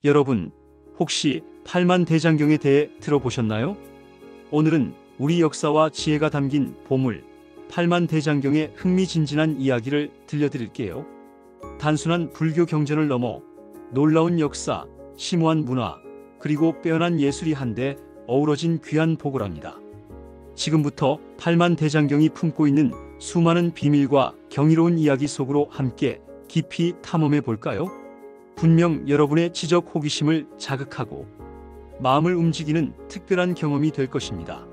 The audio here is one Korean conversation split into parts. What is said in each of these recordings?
여러분, 혹시 팔만대장경에 대해 들어보셨나요? 오늘은 우리 역사와 지혜가 담긴 보물, 팔만대장경의 흥미진진한 이야기를 들려드릴게요. 단순한 불교 경전을 넘어 놀라운 역사, 심오한 문화, 그리고 빼어난 예술이 한데 어우러진 귀한 보고랍니다. 지금부터 팔만대장경이 품고 있는 수많은 비밀과 경이로운 이야기 속으로 함께 깊이 탐험해 볼까요? 분명 여러분의 지적 호기심을 자극하고 마음을 움직이는 특별한 경험이 될 것입니다.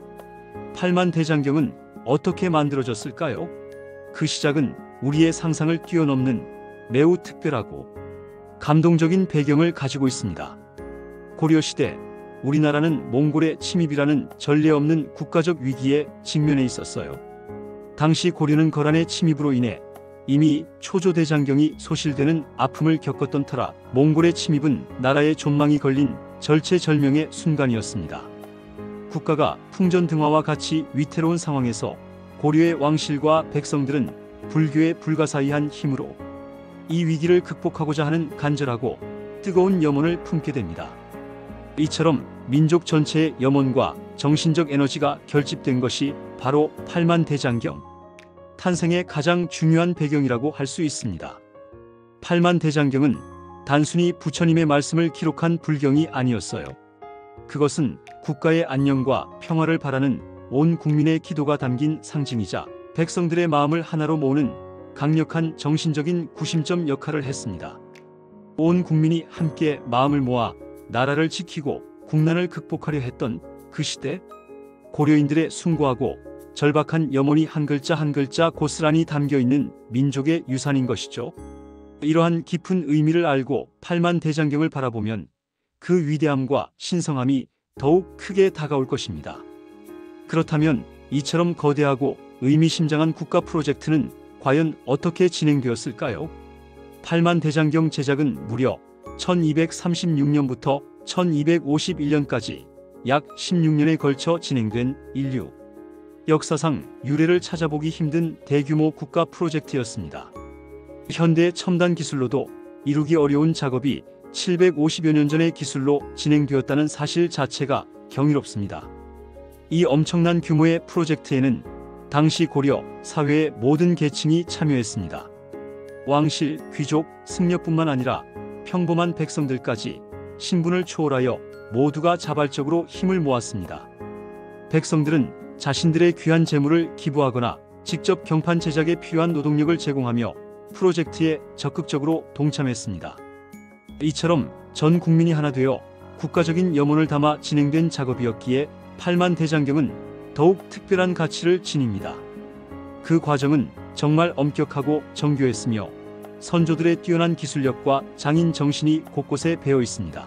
팔만대장경은 어떻게 만들어졌을까요? 그 시작은 우리의 상상을 뛰어넘는 매우 특별하고 감동적인 배경을 가지고 있습니다. 고려시대, 우리나라는 몽골의 침입이라는 전례 없는 국가적 위기에 직면해 있었어요. 당시 고려는 거란의 침입으로 인해 이미 초조대장경이 소실되는 아픔을 겪었던 터라 몽골의 침입은 나라의 존망이 걸린 절체절명의 순간이었습니다. 국가가 풍전등화와 같이 위태로운 상황에서 고려의 왕실과 백성들은 불교의 불가사의한 힘으로 이 위기를 극복하고자 하는 간절하고 뜨거운 염원을 품게 됩니다. 이처럼 민족 전체의 염원과 정신적 에너지가 결집된 것이 바로 팔만대장경 탄생의 가장 중요한 배경이라고 할 수 있습니다. 팔만대장경은 단순히 부처님의 말씀을 기록한 불경이 아니었어요. 그것은 국가의 안녕과 평화를 바라는 온 국민의 기도가 담긴 상징이자 백성들의 마음을 하나로 모으는 강력한 정신적인 구심점 역할을 했습니다. 온 국민이 함께 마음을 모아 나라를 지키고 국난을 극복하려 했던 그 시대, 고려인들의 숭고하고 절박한 염원이 한 글자 한 글자 고스란히 담겨있는 민족의 유산인 것이죠. 이러한 깊은 의미를 알고 팔만대장경을 바라보면 그 위대함과 신성함이 더욱 크게 다가올 것입니다. 그렇다면 이처럼 거대하고 의미심장한 국가 프로젝트는 과연 어떻게 진행되었을까요? 팔만대장경 제작은 무려 1236년부터 1251년까지 약 16년에 걸쳐 진행된 인류 역사상 유례를 찾아보기 힘든 대규모 국가 프로젝트였습니다. 현대 첨단 기술로도 이루기 어려운 작업이 750여 년 전의 기술로 진행되었다는 사실 자체가 경이롭습니다. 이 엄청난 규모의 프로젝트에는 당시 고려 사회의 모든 계층이 참여했습니다. 왕실, 귀족, 승려뿐만 아니라 평범한 백성들까지 신분을 초월하여 모두가 자발적으로 힘을 모았습니다. 백성들은 자신들의 귀한 재물을 기부하거나 직접 경판 제작에 필요한 노동력을 제공하며 프로젝트에 적극적으로 동참했습니다. 이처럼 전 국민이 하나 되어 국가적인 염원을 담아 진행된 작업이었기에 팔만대장경은 더욱 특별한 가치를 지닙니다. 그 과정은 정말 엄격하고 정교했으며 선조들의 뛰어난 기술력과 장인 정신이 곳곳에 배어 있습니다.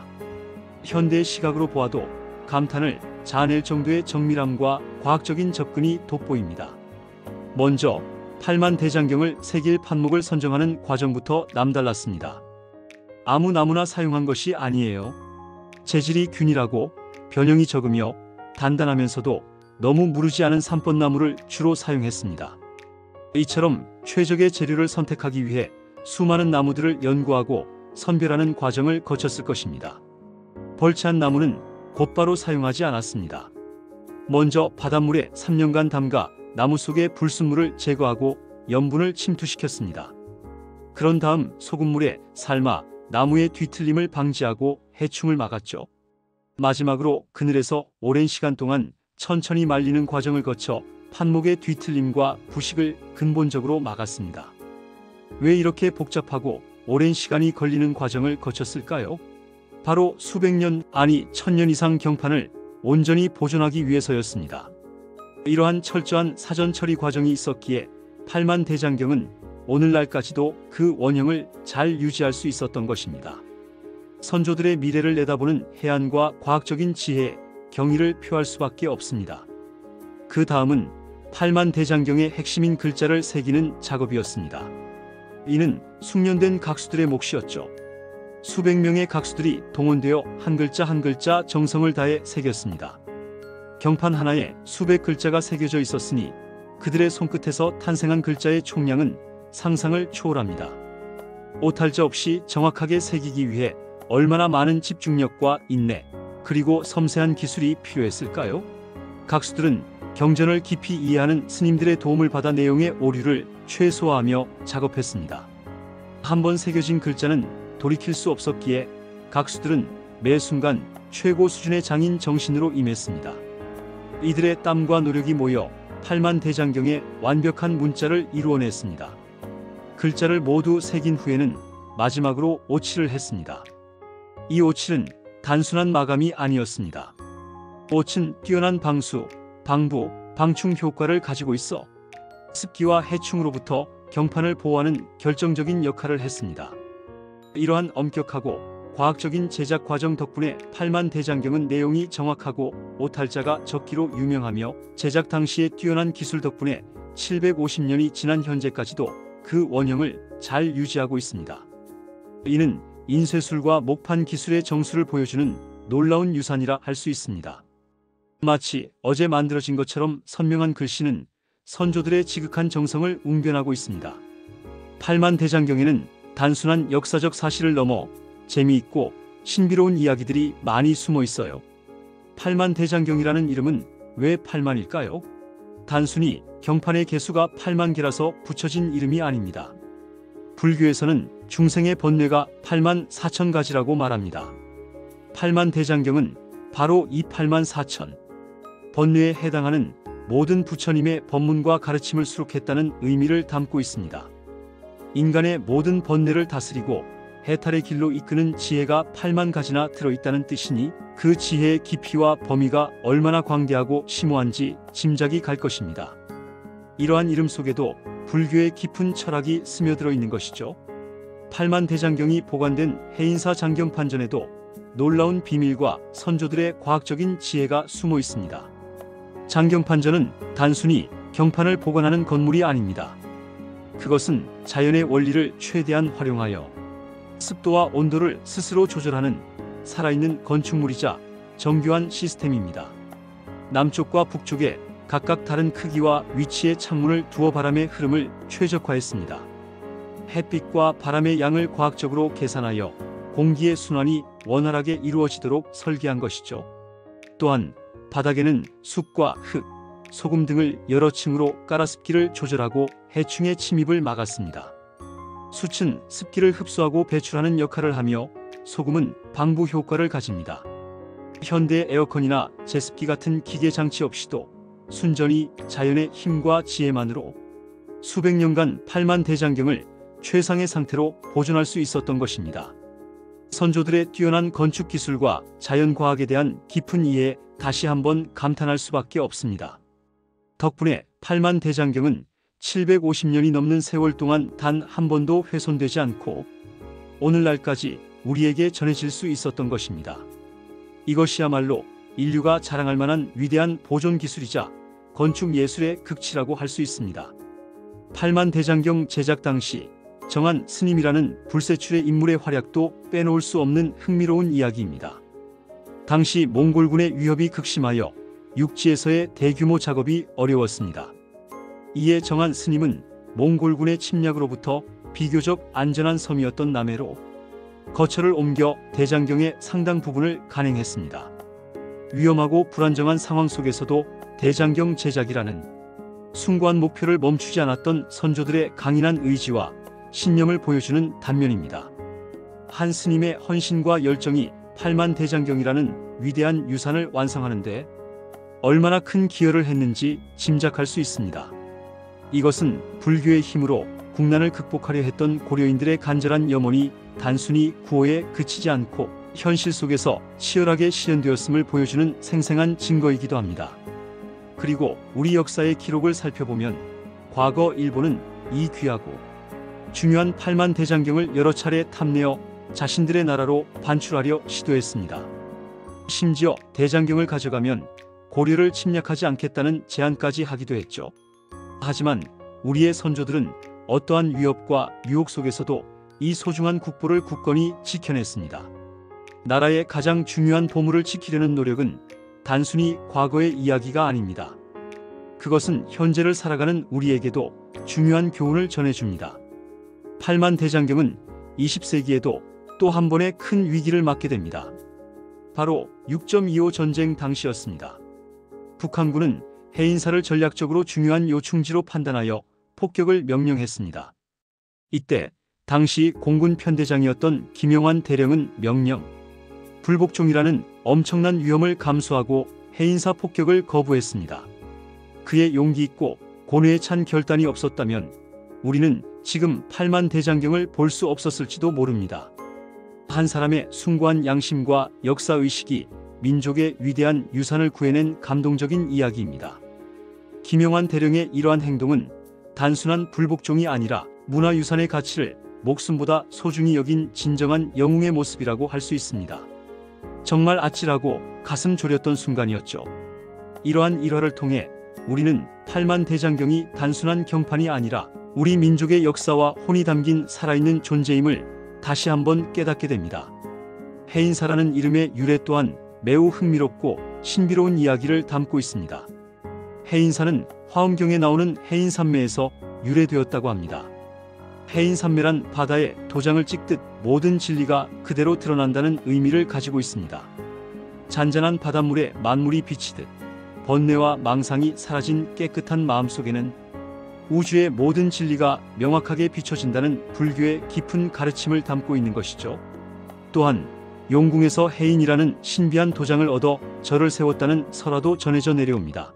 현대 시각으로 보아도 감탄을 자아낼 정도의 정밀함과 과학적인 접근이 돋보입니다. 먼저 팔만대장경을 새길 판목을 선정하는 과정부터 남달랐습니다. 아무 나무나 사용한 것이 아니에요. 재질이 균일하고 변형이 적으며 단단하면서도 너무 무르지 않은 삼번나무를 주로 사용했습니다. 이처럼 최적의 재료를 선택하기 위해 수많은 나무들을 연구하고 선별하는 과정을 거쳤을 것입니다. 벌채한 나무는 곧바로 사용하지 않았습니다. 먼저 바닷물에 3년간 담가 나무 속의 불순물을 제거하고 염분을 침투시켰습니다. 그런 다음 소금물에 삶아 나무의 뒤틀림을 방지하고 해충을 막았죠. 마지막으로 그늘에서 오랜 시간 동안 천천히 말리는 과정을 거쳐 판목의 뒤틀림과 부식을 근본적으로 막았습니다. 왜 이렇게 복잡하고 오랜 시간이 걸리는 과정을 거쳤을까요? 바로 수백 년, 아니 1000년 이상 경판을 온전히 보존하기 위해서였습니다. 이러한 철저한 사전 처리 과정이 있었기에 팔만대장경은 오늘날까지도 그 원형을 잘 유지할 수 있었던 것입니다. 선조들의 미래를 내다보는 해안과 과학적인 지혜에 경의를 표할 수밖에 없습니다. 그 다음은 팔만대장경의 핵심인 글자를 새기는 작업이었습니다. 이는 숙련된 각수들의 몫이었죠. 수백 명의 각수들이 동원되어 한 글자 한 글자 정성을 다해 새겼습니다. 경판 하나에 수백 글자가 새겨져 있었으니 그들의 손끝에서 탄생한 글자의 총량은 상상을 초월합니다. 오탈자 없이 정확하게 새기기 위해 얼마나 많은 집중력과 인내, 그리고 섬세한 기술이 필요했을까요? 각수들은 경전을 깊이 이해하는 스님들의 도움을 받아 내용의 오류를 최소화하며 작업했습니다. 한번 새겨진 글자는 돌이킬 수 없었기에 각수들은 매 순간 최고 수준의 장인 정신으로 임했습니다. 이들의 땀과 노력이 모여 팔만대장경의 완벽한 문자를 이루어냈습니다. 글자를 모두 새긴 후에는 마지막으로 오칠을 했습니다. 이 오칠은 단순한 마감이 아니었습니다. 옷은 뛰어난 방수, 방부, 방충 효과를 가지고 있어 습기와 해충으로부터 경판을 보호하는 결정적인 역할을 했습니다. 이러한 엄격하고 과학적인 제작 과정 덕분에 팔만대장경은 내용이 정확하고 오탈자가 적기로 유명하며 제작 당시의 뛰어난 기술 덕분에 750년이 지난 현재까지도 그 원형을 잘 유지하고 있습니다. 이는 인쇄술과 목판 기술의 정수를 보여주는 놀라운 유산이라 할 수 있습니다. 마치 어제 만들어진 것처럼 선명한 글씨는 선조들의 지극한 정성을 웅변하고 있습니다. 팔만대장경에는 단순한 역사적 사실을 넘어 재미있고 신비로운 이야기들이 많이 숨어 있어요. 팔만대장경이라는 이름은 왜 8만일까요? 단순히 경판의 개수가 8만 개라서 붙여진 이름이 아닙니다. 불교에서는 중생의 번뇌가 8만 4천 가지라고 말합니다. 팔만대장경은 바로 이 8만 4천 번뇌에 해당하는 모든 부처님의 법문과 가르침을 수록했다는 의미를 담고 있습니다. 인간의 모든 번뇌를 다스리고 해탈의 길로 이끄는 지혜가 8만 가지나 들어있다는 뜻이니 그 지혜의 깊이와 범위가 얼마나 광대하고 심오한지 짐작이 갈 것입니다. 이러한 이름 속에도 불교의 깊은 철학이 스며들어 있는 것이죠. 팔만대장경이 보관된 해인사 장경판전에도 놀라운 비밀과 선조들의 과학적인 지혜가 숨어 있습니다. 장경판전은 단순히 경판을 보관하는 건물이 아닙니다. 그것은 자연의 원리를 최대한 활용하여 습도와 온도를 스스로 조절하는 살아있는 건축물이자 정교한 시스템입니다. 남쪽과 북쪽에 각각 다른 크기와 위치의 창문을 두어 바람의 흐름을 최적화했습니다. 햇빛과 바람의 양을 과학적으로 계산하여 공기의 순환이 원활하게 이루어지도록 설계한 것이죠. 또한 바닥에는 숯과 흙, 소금 등을 여러 층으로 깔아 습기를 조절하고 해충의 침입을 막았습니다. 숯은 습기를 흡수하고 배출하는 역할을 하며 소금은 방부 효과를 가집니다. 현대 에어컨이나 제습기 같은 기계 장치 없이도 순전히 자연의 힘과 지혜만으로 수백 년간 팔만대장경을 최상의 상태로 보존할 수 있었던 것입니다. 선조들의 뛰어난 건축 기술과 자연과학에 대한 깊은 이해에 다시 한번 감탄할 수밖에 없습니다. 덕분에 팔만대장경은 750년이 넘는 세월 동안 단 한 번도 훼손되지 않고 오늘날까지 우리에게 전해질 수 있었던 것입니다. 이것이야말로 인류가 자랑할 만한 위대한 보존 기술이자 건축 예술의 극치라고 할 수 있습니다. 팔만대장경 제작 당시 정한 스님이라는 불세출의 인물의 활약도 빼놓을 수 없는 흥미로운 이야기입니다. 당시 몽골군의 위협이 극심하여 육지에서의 대규모 작업이 어려웠습니다. 이에 정한 스님은 몽골군의 침략으로부터 비교적 안전한 섬이었던 남해로 거처를 옮겨 대장경의 상당 부분을 간행했습니다. 위험하고 불안정한 상황 속에서도 대장경 제작이라는 숭고한 목표를 멈추지 않았던 선조들의 강인한 의지와 신념을 보여주는 단면입니다. 한 스님의 헌신과 열정이 팔만대장경이라는 위대한 유산을 완성하는 데 얼마나 큰 기여를 했는지 짐작할 수 있습니다. 이것은 불교의 힘으로 국난을 극복하려 했던 고려인들의 간절한 염원이 단순히 구호에 그치지 않고 현실 속에서 치열하게 실현되었음을 보여주는 생생한 증거이기도 합니다. 그리고 우리 역사의 기록을 살펴보면 과거 일본은 이 귀하고 중요한 팔만대장경을 여러 차례 탐내어 자신들의 나라로 반출하려 시도했습니다. 심지어 대장경을 가져가면 고려를 침략하지 않겠다는 제안까지 하기도 했죠. 하지만 우리의 선조들은 어떠한 위협과 유혹 속에서도 이 소중한 국보를 굳건히 지켜냈습니다. 나라의 가장 중요한 보물을 지키려는 노력은 단순히 과거의 이야기가 아닙니다. 그것은 현재를 살아가는 우리에게도 중요한 교훈을 전해줍니다. 팔만대장경은 20세기에도 또 한 번의 큰 위기를 맞게 됩니다. 바로 6.25 전쟁 당시였습니다. 북한군은 해인사를 전략적으로 중요한 요충지로 판단하여 폭격을 명령했습니다. 이때 당시 공군 편대장이었던 김영환 대령은 명령 불복종이라는 엄청난 위험을 감수하고 해인사 폭격을 거부했습니다. 그의 용기 있고 고뇌에 찬 결단이 없었다면 우리는 지금 8만 대장경을 볼 수 없었을지도 모릅니다. 한 사람의 숭고한 양심과 역사의식이 민족의 위대한 유산을 구해낸 감동적인 이야기입니다. 김영환 대령의 이러한 행동은 단순한 불복종이 아니라 문화유산의 가치를 목숨보다 소중히 여긴 진정한 영웅의 모습이라고 할 수 있습니다. 정말 아찔하고 가슴 졸였던 순간이었죠. 이러한 일화를 통해 우리는 8만 대장경이 단순한 경판이 아니라 우리 민족의 역사와 혼이 담긴 살아있는 존재임을 다시 한번 깨닫게 됩니다. 해인사라는 이름의 유래 또한 매우 흥미롭고 신비로운 이야기를 담고 있습니다. 해인사는 화엄경에 나오는 해인산매에서 유래되었다고 합니다. 해인산매란 바다에 도장을 찍듯 모든 진리가 그대로 드러난다는 의미를 가지고 있습니다. 잔잔한 바닷물에 만물이 비치듯 번뇌와 망상이 사라진 깨끗한 마음속에는 우주의 모든 진리가 명확하게 비춰진다는 불교의 깊은 가르침을 담고 있는 것이죠. 또한 용궁에서 해인이라는 신비한 도장을 얻어 절을 세웠다는 설화도 전해져 내려옵니다.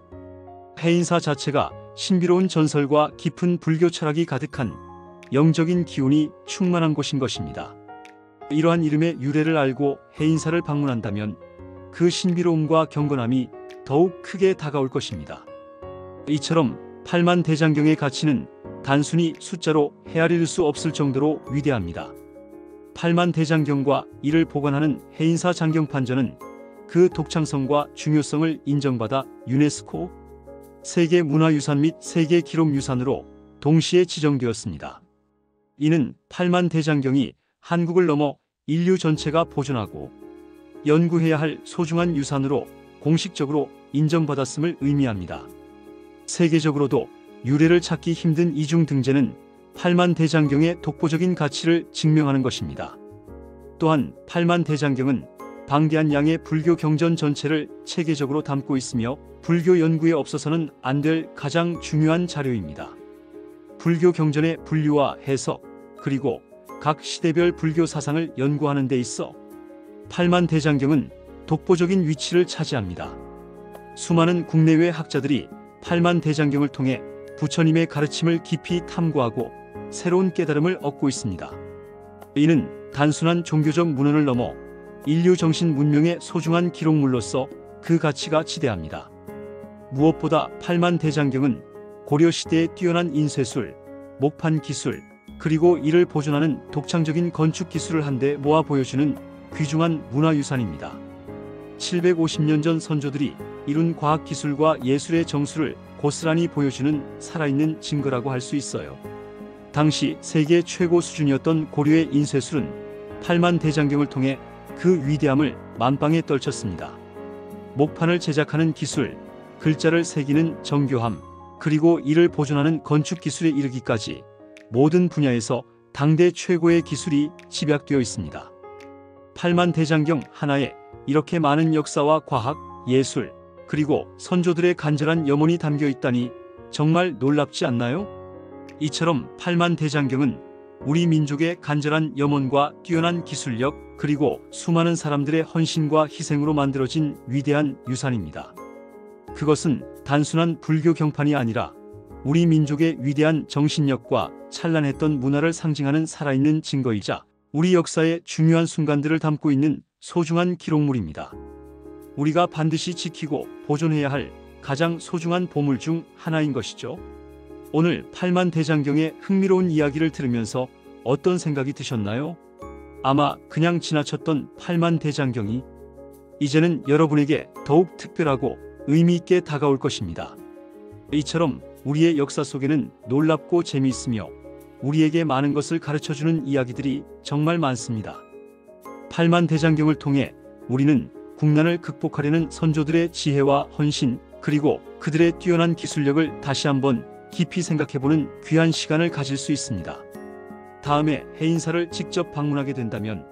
해인사 자체가 신비로운 전설과 깊은 불교 철학이 가득한 영적인 기운이 충만한 곳인 것입니다. 이러한 이름의 유래를 알고 해인사를 방문한다면 그 신비로움과 경건함이 더욱 크게 다가올 것입니다. 이처럼 8만 대장경의 가치는 단순히 숫자로 헤아릴 수 없을 정도로 위대합니다. 8만 대장경과 이를 보관하는 해인사 장경판전은 그 독창성과 중요성을 인정받아 유네스코 세계문화유산 및 세계기록유산으로 동시에 지정되었습니다. 이는 8만 대장경이 한국을 넘어 인류 전체가 보존하고 연구해야 할 소중한 유산으로 공식적으로 인정받았음을 의미합니다. 세계적으로도 유래를 찾기 힘든 이중 등재는 8만 대장경의 독보적인 가치를 증명하는 것입니다. 또한 8만 대장경은 방대한 양의 불교 경전 전체를 체계적으로 담고 있으며 불교 연구에 없어서는 안 될 가장 중요한 자료입니다. 불교 경전의 분류와 해석, 그리고 각 시대별 불교 사상을 연구하는 데 있어 8만 대장경은 독보적인 위치를 차지합니다. 수많은 국내외 학자들이 8만 대장경을 통해 부처님의 가르침을 깊이 탐구하고 새로운 깨달음을 얻고 있습니다. 이는 단순한 종교적 문헌을 넘어 인류 정신 문명의 소중한 기록물로서 그 가치가 지대합니다. 무엇보다 8만 대장경은 고려시대의 뛰어난 인쇄술, 목판 기술, 그리고 이를 보존하는 독창적인 건축 기술을 한데 모아 보여주는 귀중한 문화유산입니다. 750년 전 선조들이 이룬 과학기술과 예술의 정수를 고스란히 보여주는 살아있는 증거라고 할 수 있어요. 당시 세계 최고 수준이었던 고려의 인쇄술은 8만 대장경을 통해 그 위대함을 만방에 떨쳤습니다. 목판을 제작하는 기술, 글자를 새기는 정교함, 그리고 이를 보존하는 건축 기술에 이르기까지 모든 분야에서 당대 최고의 기술이 집약되어 있습니다. 8만 대장경 하나에 이렇게 많은 역사와 과학, 예술, 그리고 선조들의 간절한 염원이 담겨 있다니 정말 놀랍지 않나요? 이처럼 8만 대장경은 우리 민족의 간절한 염원과 뛰어난 기술력, 그리고 수많은 사람들의 헌신과 희생으로 만들어진 위대한 유산입니다. 그것은 단순한 불교 경판이 아니라 우리 민족의 위대한 정신력과 찬란했던 문화를 상징하는 살아있는 증거이자 우리 역사의 중요한 순간들을 담고 있는 소중한 기록물입니다. 우리가 반드시 지키고 보존해야 할 가장 소중한 보물 중 하나인 것이죠. 오늘 8만 대장경의 흥미로운 이야기를 들으면서 어떤 생각이 드셨나요? 아마 그냥 지나쳤던 8만 대장경이 이제는 여러분에게 더욱 특별하고 의미 있게 다가올 것입니다. 이처럼 우리의 역사 속에는 놀랍고 재미있으며 우리에게 많은 것을 가르쳐주는 이야기들이 정말 많습니다. 8만 대장경을 통해 우리는 국난을 극복하려는 선조들의 지혜와 헌신, 그리고 그들의 뛰어난 기술력을 다시 한번 깊이 생각해보는 귀한 시간을 가질 수 있습니다. 다음에 해인사를 직접 방문하게 된다면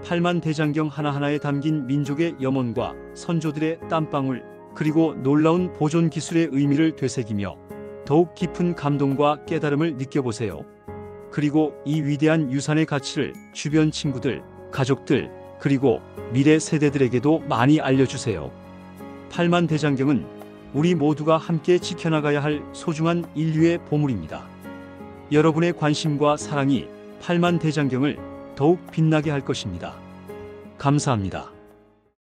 팔만 대장경 하나하나에 담긴 민족의 염원과 선조들의 땀방울, 그리고 놀라운 보존 기술의 의미를 되새기며 더욱 깊은 감동과 깨달음을 느껴보세요. 그리고 이 위대한 유산의 가치를 주변 친구들, 가족들, 그리고 미래 세대들에게도 많이 알려주세요. 팔만 대장경은 우리 모두가 함께 지켜나가야 할 소중한 인류의 보물입니다. 여러분의 관심과 사랑이 팔만 대장경을 더욱 빛나게 할 것입니다. 감사합니다.